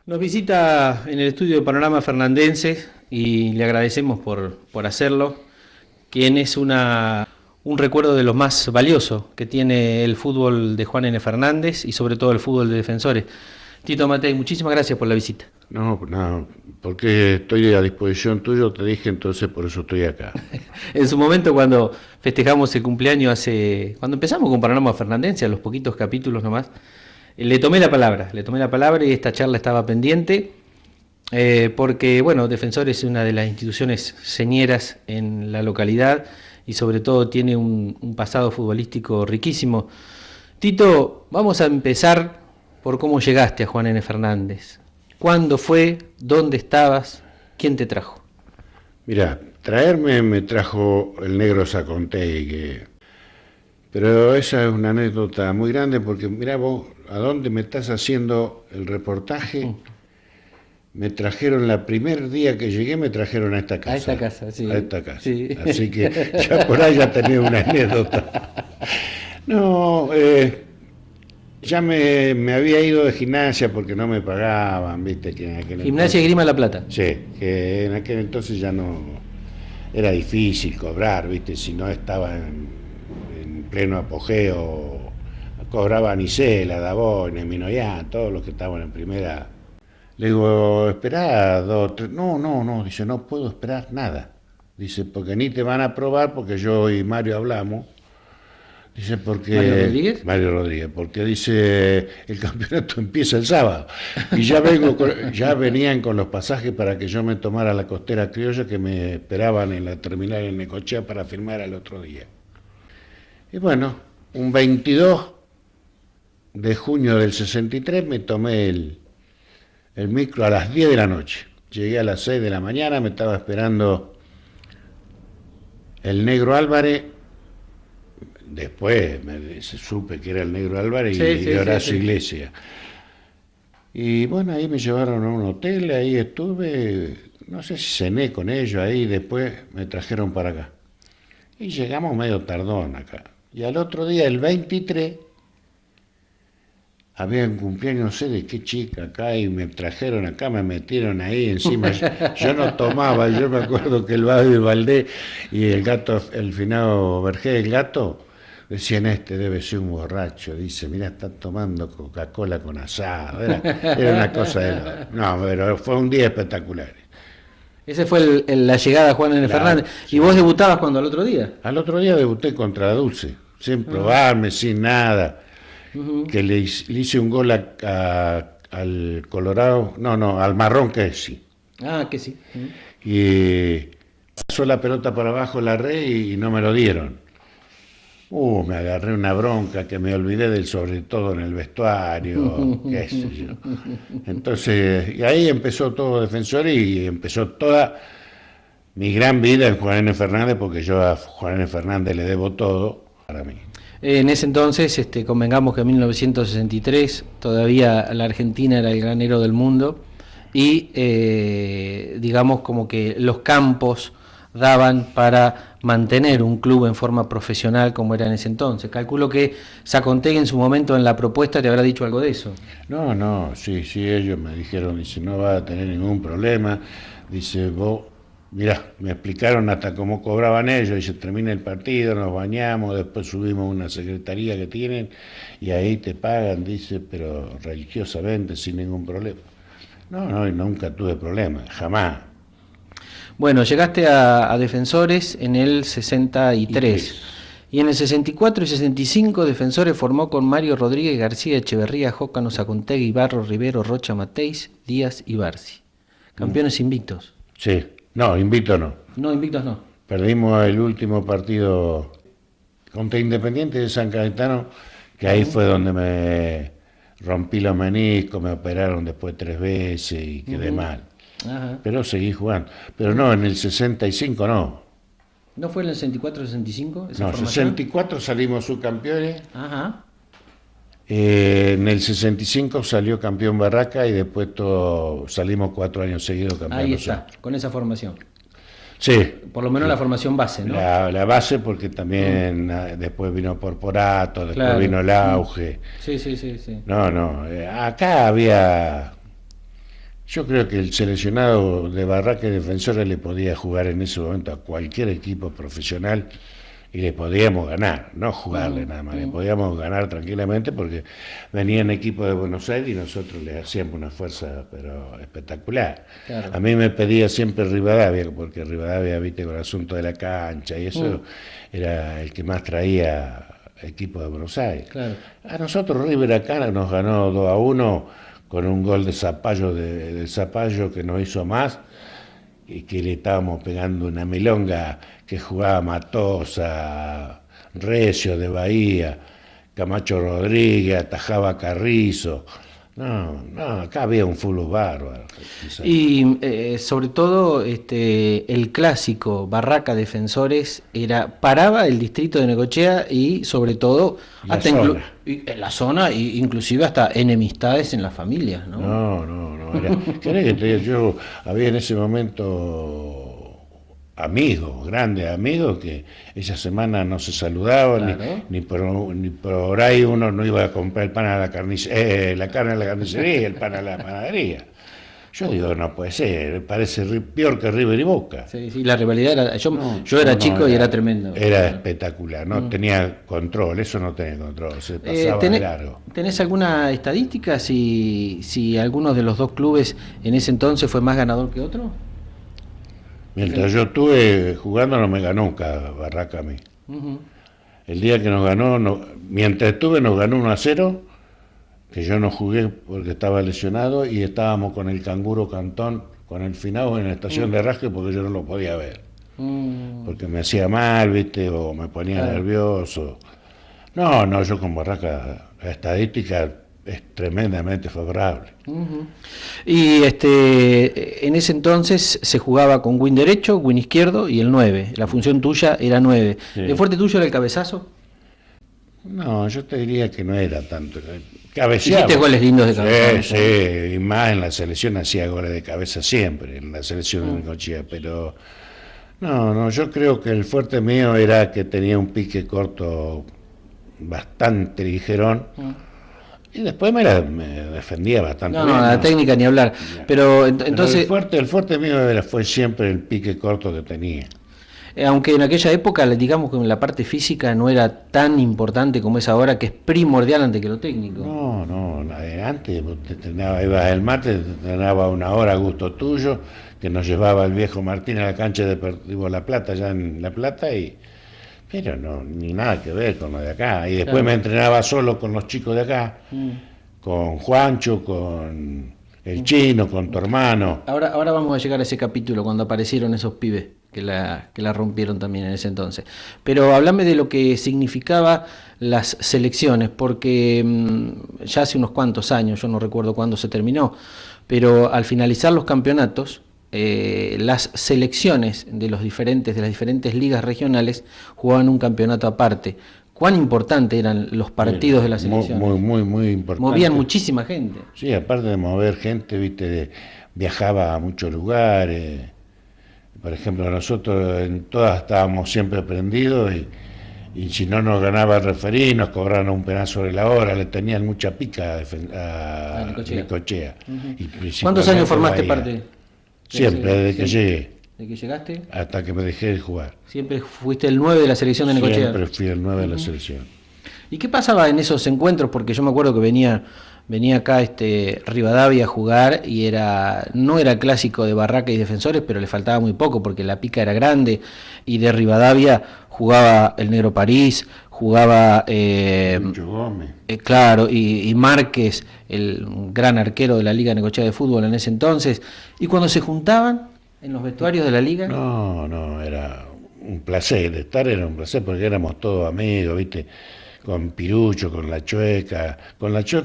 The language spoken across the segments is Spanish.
Nos visita en el estudio de Panorama Fernandense y le agradecemos por hacerlo, quien es un recuerdo de los más valiosos que tiene el fútbol de Juan N. Fernández y sobre todo el fútbol de Defensores. Tito Matei, muchísimas gracias por la visita. No, porque estoy a disposición tuyo, te dije, entonces por eso estoy acá. En su momento, cuando festejamos el cumpleaños, cuando empezamos con Panorama Fernandense, a los poquitos capítulos nomás, le tomé la palabra y esta charla estaba pendiente, porque, bueno, Defensores es una de las instituciones señeras en la localidad y sobre todo tiene un pasado futbolístico riquísimo. Tito, vamos a empezar por cómo llegaste a Juan N. Fernández. ¿Cuándo fue? ¿Dónde estabas? ¿Quién te trajo? Mira, traerme me trajo el negro Sacontegui, pero esa es una anécdota muy grande porque mira vos, a dónde me estás haciendo el reportaje, me trajeron el primer día que llegué, me trajeron a esta casa. A esta casa, sí. A esta casa. Sí. Así que ya por ahí ya tenía una anécdota. No, ya me había ido de gimnasia porque no me pagaban, viste, que en aquel Gimnasia y Grima La Plata. Sí, que en aquel entonces ya no era difícil cobrar, viste, si no estaba en pleno apogeo, cobraba Anicela, Davoine, Minoyán, todos los que estaban en primera. Le digo, esperá 2, 3, no, dice, no puedo esperar nada. Dice, porque ni te van a aprobar, porque yo y Mario hablamos. Dice, porque... ¿Mario Rodríguez? Mario Rodríguez, porque dice, el campeonato empieza el sábado. Y ya venían con los pasajes para que yo me tomara la costera criolla que me esperaban en la terminal en Necochea para firmar al otro día. Y bueno, un 22 de junio del 63 me tomé el micro a las 10 de la noche. Llegué a las 6 de la mañana, me estaba esperando el negro Álvarez. Después supe que era el negro Álvarez y Horacio Iglesias. Y bueno, ahí me llevaron a un hotel, ahí estuve, no sé si cené con ellos ahí, después me trajeron para acá. Y llegamos medio tardón acá. Y al otro día, el 23, había un cumpleaños, no sé de qué chica acá, y me trajeron acá, me metieron ahí encima. Yo no tomaba, yo me acuerdo que el Valdés y el gato, el finado Vergé, el gato, decían, este debe ser un borracho, dice, mira, está tomando Coca-Cola con asado. Era una cosa de no, pero fue un día espectacular. Ese fue la llegada a Juan N. Fernández. Sí. ¿Y vos debutabas cuando al otro día? Al otro día debuté contra Dulce, sin probarme, sin nada. Que le hice un gol al Colorado, no, al Marrón que sí. Ah, que sí. Y pasó la pelota para abajo la red y no me lo dieron. Me agarré una bronca que me olvidé del sobre todo en el vestuario, qué sé yo. Entonces, y ahí empezó todo Defensor y empezó toda mi gran vida en Juan N. Fernández, porque yo a Juan N. Fernández le debo todo para mí. En ese entonces, convengamos que en 1963 todavía la Argentina era el granero del mundo y digamos como que los campos daban para mantener un club en forma profesional como era en ese entonces. Calculo que Sacontegui en su momento en la propuesta te habrá dicho algo de eso. No, sí, ellos me dijeron, dice, no va a tener ningún problema, dice, vos, mirá, me explicaron hasta cómo cobraban ellos, dice, termina el partido, nos bañamos, después subimos a una secretaría que tienen y ahí te pagan, dice, pero religiosamente, sin ningún problema. No, y nunca tuve problemas, jamás. Bueno, llegaste a Defensores en el 63 y en el 64 y 65 Defensores formó con Mario Rodríguez, García, Echeverría, Jócano, Sacontegui, Barros, Rivero, Rocha, Mateis, Díaz y Barci. Campeones invictos. Sí, no, invictos no. No, invictos no. Perdimos el último partido contra Independiente de San Cayetano, que ahí fue donde me rompí los meniscos, me operaron después 3 veces y quedé mal. Ajá. Pero seguí jugando. Pero no, en el 65 no. ¿No fue en el 64-65? No, 64 salimos subcampeones. Ajá. En el 65 salió campeón Barraca y después salimos 4 años seguidos campeón. Ahí está, con esa formación. Sí. Por lo menos la formación base, ¿no? La base, porque también después vino Porporato, después vino el auge. Sí. No, acá había Yo creo que el seleccionado de Barraca y Defensores le podía jugar en ese momento a cualquier equipo profesional y le podíamos ganar, no jugarle nada más, le podíamos ganar tranquilamente porque venían equipos de Buenos Aires y nosotros les hacíamos una fuerza pero espectacular. Claro. A mí me pedía siempre Rivadavia, porque Rivadavia, viste, con el asunto de la cancha y eso, era el que más traía equipo de Buenos Aires. Claro. A nosotros River acá nos ganó 2-1 con un gol de Zapallo, de Zapallo que nos hizo más y que le estábamos pegando una milonga que jugaba Matosa, Recio de Bahía, Camacho Rodríguez, atajaba Carrizo. No, acá había un fútbol bárbaro. Y sobre todo el clásico Barraca Defensores paraba el distrito de Necochea y sobre todo en la zona, inclusive hasta enemistades en las familias, ¿no? No. ¿Querés que te diga? Yo había en ese momento amigos, grandes amigos, que esa semana no se saludaban, Claro. ni por ahí uno no iba a comprar el pan a la carnicería, la carne a la carnicería y el pan a la panadería. Yo digo, no puede ser, parece peor que River y Boca. Sí, la rivalidad era. Yo era chico y era tremendo. Era espectacular, no tenía control, eso no tenía control, se pasaba de largo. ¿Tenés alguna estadística si alguno de los dos clubes en ese entonces fue más ganador que otro? Mientras yo estuve jugando no me ganó nunca Barraca a mí. El día que nos ganó, mientras estuve nos ganó 1-0, que yo no jugué porque estaba lesionado y estábamos con el Canguro Cantón, con el finado en la estación de Rasque porque yo no lo podía ver. Porque me hacía mal, viste, o me ponía nervioso. No, yo con Barraca, la estadística es tremendamente favorable. Y en ese entonces se jugaba con win derecho, win izquierdo y el 9. La función tuya era 9. Sí. ¿El fuerte tuyo era el cabezazo? No, yo te diría que no era tanto. Cabeceaba. Hiciste goles lindos de cabeza. Sí, y más en la selección hacía goles de cabeza siempre, en la selección de Necochea, pero no, yo creo que el fuerte mío era que tenía un pique corto bastante ligerón. Y después me defendía bastante bien. La técnica ni hablar. Pero entonces, el fuerte mío fue siempre el pique corto que tenía. Aunque en aquella época, digamos que la parte física no era tan importante como es ahora, que es primordial antes que lo técnico. No, antes ibas al mate, te entrenaba 1 hora a gusto tuyo, que nos llevaba el viejo Martín a la cancha de Deportivo La Plata, allá en La Plata, pero no, ni nada que ver con lo de acá. Y después me entrenaba solo con los chicos de acá, con Juancho, con el Chino, con tu hermano. Ahora vamos a llegar a ese capítulo, cuando aparecieron esos pibes que la rompieron también en ese entonces. Pero háblame de lo que significaba las selecciones, porque ya hace unos cuantos años, yo no recuerdo cuándo se terminó, pero al finalizar los campeonatos, las selecciones de las diferentes ligas regionales jugaban un campeonato aparte. ¿Cuán importante eran los partidos de las selecciones? Muy importante. Movían muchísima gente. Sí, aparte de mover gente, viste, viajaba a muchos lugares. Por ejemplo, nosotros en todas estábamos siempre prendidos y si no nos ganaba el referí, nos cobraban un pedazo sobre la hora, le tenían mucha pica a Necochea. ¿Cuántos años formaste parte? Siempre, desde que llegué. ¿Desde que llegaste? Hasta que me dejé de jugar. ¿Siempre fuiste el 9 de la selección de Necochea? Siempre fui el 9 de la selección. ¿Y qué pasaba en esos encuentros? Porque yo me acuerdo que venía acá Rivadavia a jugar y no era clásico de Barraca y Defensores, pero le faltaba muy poco porque la pica era grande y de Rivadavia jugaba el Negro París, jugaba Mucho Gómez. Claro, y Márquez, el gran arquero de la Liga Necochea de Fútbol en ese entonces. Y cuando se juntaban en los vestuarios de la liga. No, era un placer, era un placer porque éramos todos amigos, viste, con Pirucho, con la Chueca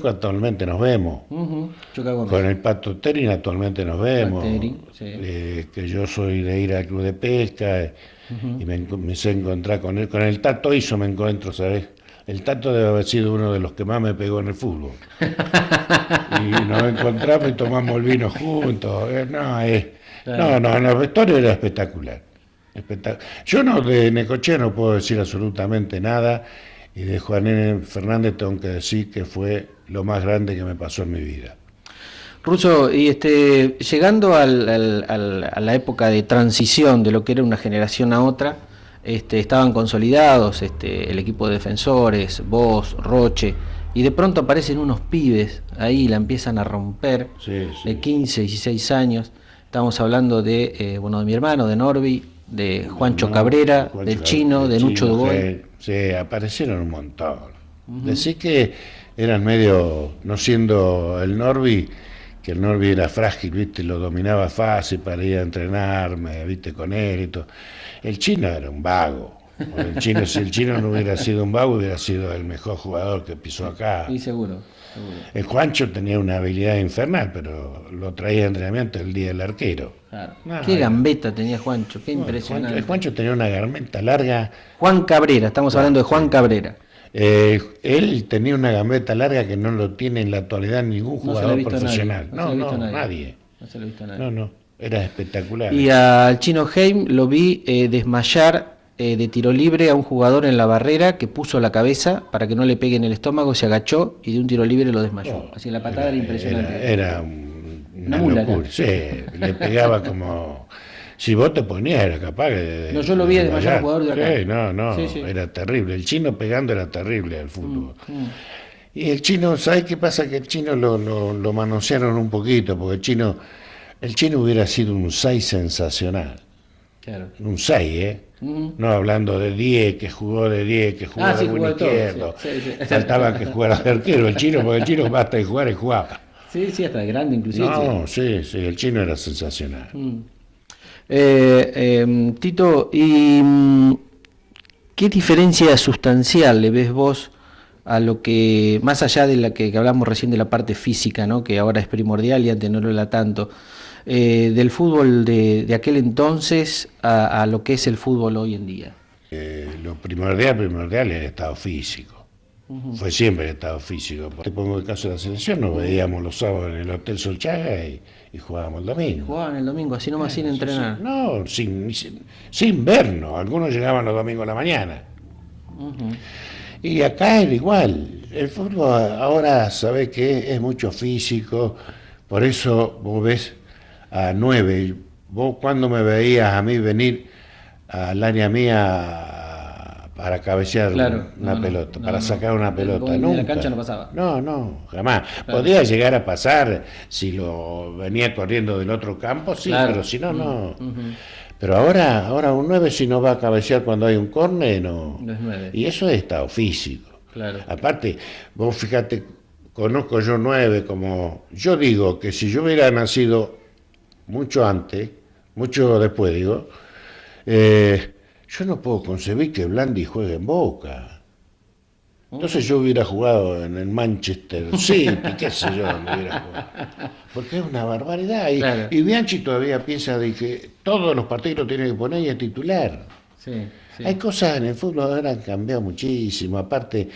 actualmente nos vemos, con el Pato Terin actualmente nos vemos, que yo soy de ir al club de pesca y me sé encontrar con él, con el Tato Iso me encuentro, ¿sabes? El Tato debe haber sido uno de los que más me pegó en el fútbol. Y nos encontramos y tomamos el vino juntos. En los vestuarios era espectacular. Yo de Necochea no puedo decir absolutamente nada, y de Juan N. Fernández tengo que decir que fue lo más grande que me pasó en mi vida. Russo, y llegando a la época de transición de lo que era una generación a otra, estaban consolidados el equipo de defensores, vos, Roche, y de pronto aparecen unos pibes ahí, la empiezan a romper, Sí, sí. de 15, 16 años. Estamos hablando de mi hermano, de Norby, de Juancho No, Cabrera, Juan del Char- Chino, de Nucho Chino, Dubois. sí, aparecieron un montón. Decir que eran medio, no siendo el Norby, que el Norby era frágil, viste, lo dominaba fácil para ir a entrenarme, viste, con él y todo. El Chino era un vago. El Chino, si el Chino no hubiera sido un vago, hubiera sido el mejor jugador que pisó acá. Y seguro, seguro. El Juancho tenía una habilidad infernal, pero lo traía de entrenamiento el día del arquero. Claro. No, Qué era- gambeta tenía Juancho, qué no, impresionante. El Juancho tenía una gambeta larga. Juan Cabrera, estamos hablando de Juan Cabrera. Él tenía una gambeta larga que no lo tiene en la actualidad ningún No se lo he jugador visto a nadie, profesional. no se lo he visto a nadie. Nadie. No se lo he visto a nadie. No, era espectacular. Y al Chino Heim lo vi desmayar de tiro libre a un jugador en la barrera que puso la cabeza para que no le pegue en el estómago, se agachó y de un tiro libre lo desmayó. Así la patada era impresionante. Era una mula, locura. Sí, le pegaba como... Si vos te ponías era capaz de... No, yo lo vi desmayar a un jugador de acá. Sí, no, Sí, sí. era terrible. El Chino pegando era terrible al fútbol. Y el Chino, ¿sabes qué pasa? Que el Chino lo manosearon un poquito, porque el Chino hubiera sido un 6 sensacional. Claro. Un 6, ¿eh? No hablando de 10, que jugó de 10, que jugó de sí, buen jugó de todo, izquierdo. sí. Faltaba que jugara de arquero el Chino, porque el Chino basta de jugar y jugaba. Sí, hasta de grande inclusive. No, sí, el Chino era sensacional. Tito, ¿qué diferencia sustancial le ves vos a lo que, más allá de la que hablamos recién de la parte física, ¿no? Que ahora es primordial y antes no lo era tanto, del fútbol de aquel entonces a lo que es el fútbol hoy en día? Lo primordial es el estado físico. Fue siempre el estado físico. Te pongo el caso de la selección, nos veíamos los sábados en el Hotel Solchaga y jugábamos el domingo. Jugaban el domingo, así nomás sin entrenar. No, sin vernos. Algunos llegaban los domingos a la mañana. Y acá era igual. El fútbol ahora, ¿sabés qué? Es mucho físico. Por eso vos ves a 9. Vos cuando me veías a mí venir al área mía para cabecear una pelota, para sacar una pelota, nunca. En la cancha no pasaba. No, jamás. Claro. Podía llegar a pasar si lo venía corriendo del otro campo, sí, Claro. pero si no, no. Pero ahora un 9 si no va a cabecear cuando hay un córner, no. No es 9. Y eso es estado físico. Claro. Aparte, vos fíjate, conozco yo 9 como... Yo digo que si yo hubiera nacido mucho antes, mucho después digo, yo no puedo concebir que Blandi juegue en Boca. Entonces yo hubiera jugado en el Manchester City, qué sé yo, donde hubiera jugado. Porque es una barbaridad. Claro. Y Bianchi todavía piensa de que todos los partidos lo tiene que poner y es titular. Sí. Hay cosas en el fútbol ahora han cambiado muchísimo. Aparte,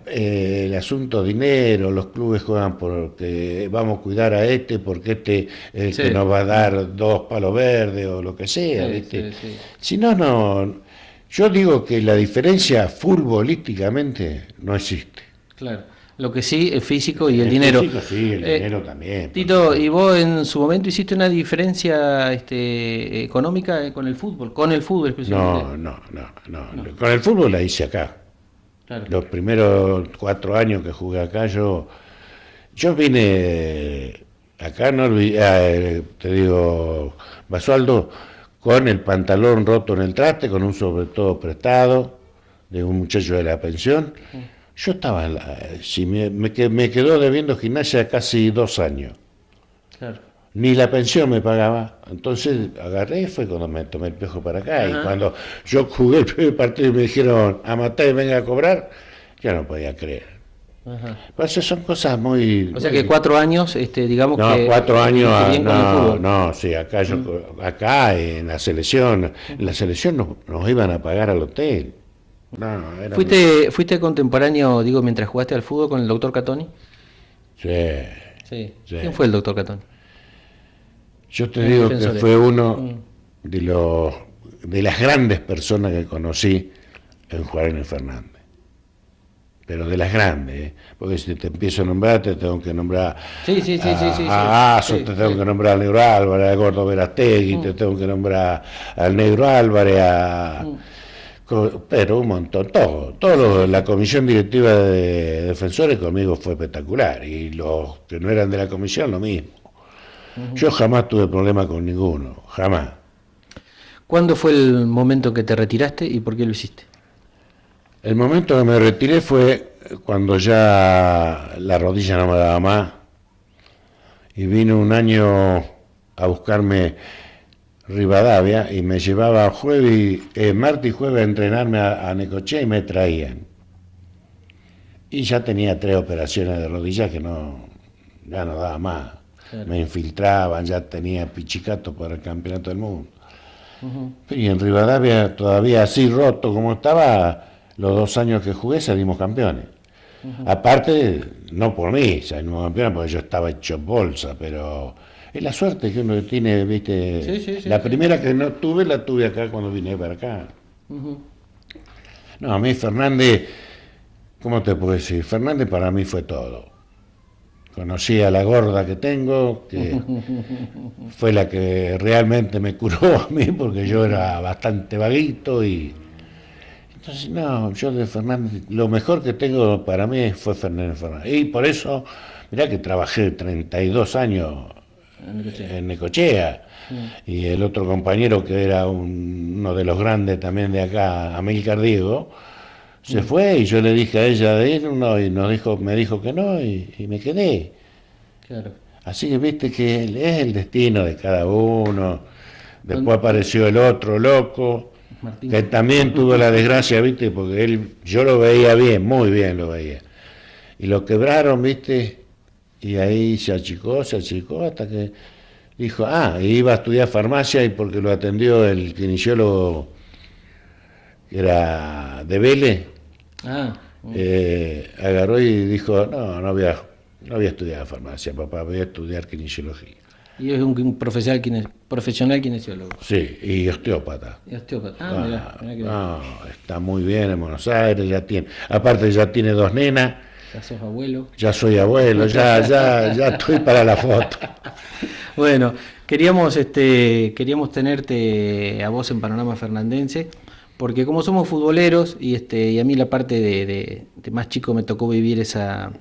el asunto dinero, los clubes juegan porque vamos a cuidar a porque este es el que nos va a dar 2 palos verdes o lo que sea. ¿Viste? Sí. Si no, yo digo que la diferencia futbolísticamente no existe. Claro. Lo que sí, el físico y el dinero. Físico, sí, el dinero también. Tito, ¿y vos en su momento hiciste una diferencia económica con el fútbol? Con el fútbol específicamente. No. Con el fútbol la hice acá. Claro. Los primeros 4 años que jugué acá, yo vine acá, te digo, Basualdo, con el pantalón roto en el traste, con un sobre todo prestado de un muchacho de la pensión. Yo estaba, me quedó debiendo Gimnasia casi 2 años. Claro. Ni la pensión me pagaba. Entonces agarré y fue cuando me tomé el pejo para acá. Y cuando yo jugué el primer partido y me dijeron, Amatei, venga a cobrar, ya no podía creer. Pues son cosas muy... O sea que 4 años, digamos no, que... 4 años, bien con el fútbol. sí, acá en la selección nos iban a pagar al hotel. ¿Fuiste contemporáneo, digo, mientras jugaste al fútbol con el doctor Catoni? Sí. ¿Quién fue el doctor Catoni? Yo te digo que fue uno de las grandes personas que conocí en Juan Fernández. pero de las grandes, ¿eh? Porque si te empiezo a nombrar, te tengo que nombrar a Aso, te tengo que nombrar al Negro Álvarez, a Gordo Verastegui, te tengo que nombrar al Negro Álvarez, pero un montón, la comisión directiva de defensores conmigo fue espectacular, y los que no eran de la comisión lo mismo. Yo jamás tuve problema con ninguno, jamás. ¿Cuándo fue el momento que te retiraste y por qué lo hiciste? El momento que me retiré fue cuando ya la rodilla no me daba más, y vino un año a buscarme Rivadavia y me llevaba martes y jueves a entrenarme a Necochea y me traían. Y ya tenía 3 operaciones de rodillas que ya no daba más. Claro. Me infiltraban, ya tenía pichicato para el campeonato del mundo. Y en Rivadavia, todavía así roto como estaba, los 2 años que jugué salimos campeones. Aparte, no por mí, salimos campeones porque yo estaba hecho bolsa, pero es la suerte que uno tiene, ¿viste? La primera que no tuve, la tuve acá cuando vine para acá. No, a mí Fernández, ¿cómo te puedo decir? Fernández para mí fue todo. Conocí a la gorda que tengo, que fue la que realmente me curó a mí, porque yo era bastante vaguito y... Entonces, no, yo de Fernández, lo mejor que tengo para mí fue Fernández. Y por eso, mirá que trabajé 32 años en Necochea. Y el otro compañero que era uno de los grandes también de acá, Amílcar Diego, se fue y yo le dije a ella de ir, no, y me dijo que no y me quedé. Claro. Así que viste que es el destino de cada uno. Después apareció el otro loco, Martín, que también tuvo la desgracia, viste, porque yo lo veía bien, muy bien lo veía. Y lo quebraron, viste, y ahí se achicó hasta que dijo, iba a estudiar farmacia, y porque lo atendió el kinesiólogo que era de Vélez, agarró y dijo, no voy a estudiar farmacia, papá, voy a estudiar kinesiología. Y es un profesional kinesiólogo. Sí, y osteópata. Mirá está muy bien en Buenos Aires, aparte ya tiene 2 nenas. Ya sos abuelo. Ya soy abuelo, ya estoy para la foto. Bueno, queríamos tenerte a vos en Panorama Fernandense, porque como somos futboleros y a mí la parte de más chico me tocó vivir esa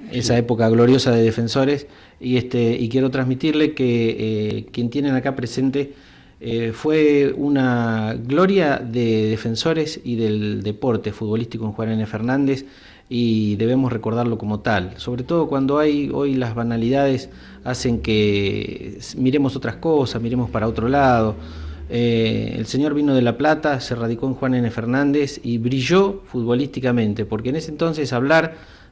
época gloriosa de Defensores, y quiero transmitirle que quien tienen acá presente fue una gloria de Defensores y del deporte futbolístico en Juan N. Fernández, y debemos recordarlo como tal, sobre todo cuando hoy las banalidades hacen que miremos otras cosas, miremos para otro lado. El señor vino de La Plata, se radicó en Juan N. Fernández y brilló futbolísticamente, porque en ese entonces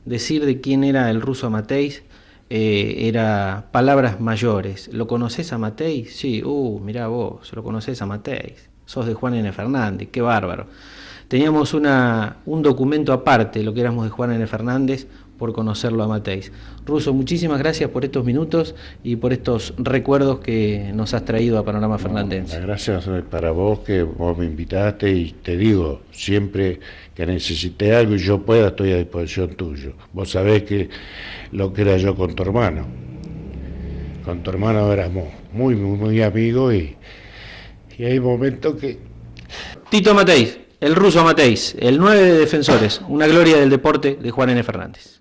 decir de quién era el ruso Amateis era palabras mayores. ¿Lo conocés a Amateis? Sí, mirá vos, lo conocés a Amateis, sos de Juan N. Fernández, qué bárbaro. Teníamos un documento aparte, lo que éramos de Juan N. Fernández, por conocerlo a Amateis. Ruso, muchísimas gracias por estos minutos y por estos recuerdos que nos has traído a Panorama Fernandense. Las gracias para vos, que vos me invitaste, y te digo, siempre que necesité algo y yo pueda, estoy a disposición tuyo. Vos sabés que lo que era yo con tu hermano. Con tu hermano éramos muy, muy, muy amigos, y hay momentos que... Tito Amateis, el ruso Amateis, el 9 de Defensores, una gloria del deporte de Juan N. Fernández.